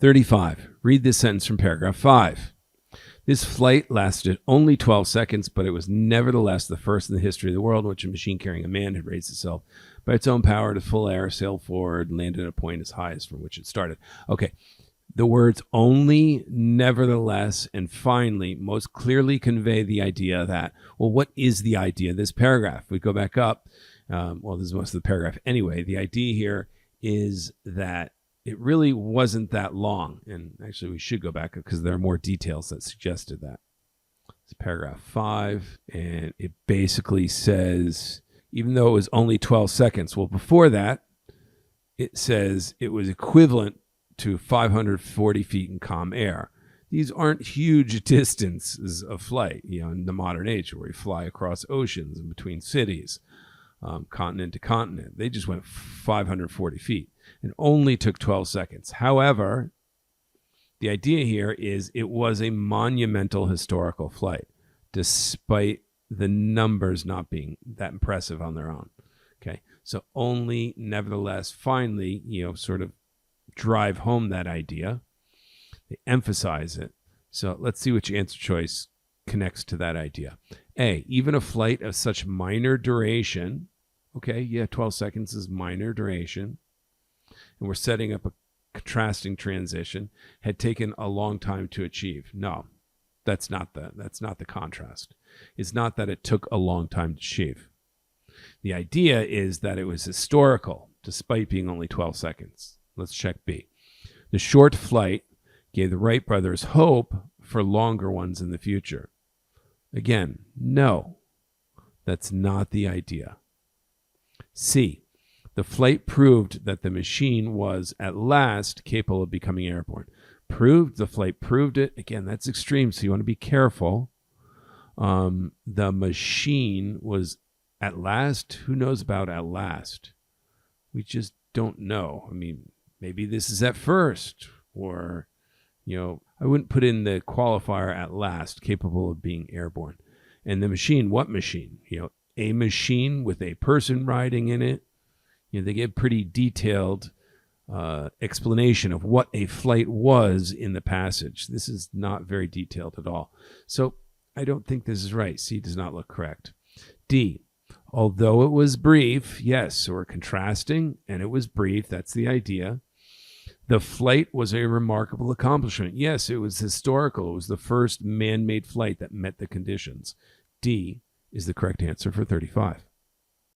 35. Read this sentence from paragraph 5. This flight lasted only 12 seconds, but it was nevertheless the first in the history of the world in which a machine carrying a man had raised itself by its own power to full air, sailed forward, and landed at a point as high as from which it started. Okay, the words only, nevertheless, and finally most clearly convey the idea that, well, what is the idea of this paragraph? We go back up. Well, this is most of the paragraph anyway. The idea here is that it really wasn't that long. And actually, we should go back because there are more details that suggested that. It's paragraph 5, and it basically says, even though it was only 12 seconds, well, before that, it says it was equivalent to 540 feet in calm air. These aren't huge distances of flight, in the modern age where we fly across oceans and between cities, continent to continent. They just went 540 feet and only took 12 seconds. However, the idea here is it was a monumental historical flight, despite the numbers not being that impressive on their own. Okay, so only, nevertheless, finally, sort of drive home that idea. They emphasize it. So let's see which answer choice connects to that idea. A, even a flight of such minor duration, 12 seconds is minor duration, and we're setting up a contrasting transition, had taken a long time to achieve. No, that's not the contrast. It's not that it took a long time to achieve. The idea is that it was historical, despite being only 12 seconds. Let's check B. The short flight gave the Wright brothers hope for longer ones in the future. Again, no, that's not the idea. C. The flight proved that the machine was at last capable of becoming airborne. The flight proved it. Again, that's extreme, so you want to be careful. The machine was at last. Who knows about at last? We just don't know. I mean, maybe this is at first, or, I wouldn't put in the qualifier at last, capable of being airborne. And the machine, what machine? A machine with a person riding in it. They give pretty detailed explanation of what a flight was in the passage. This is not very detailed at all. So I don't think this is right. C does not look correct. D, although it was brief, yes, so we're contrasting, and it was brief, that's the idea. The flight was a remarkable accomplishment. Yes, it was historical. It was the first man-made flight that met the conditions. D is the correct answer for 35.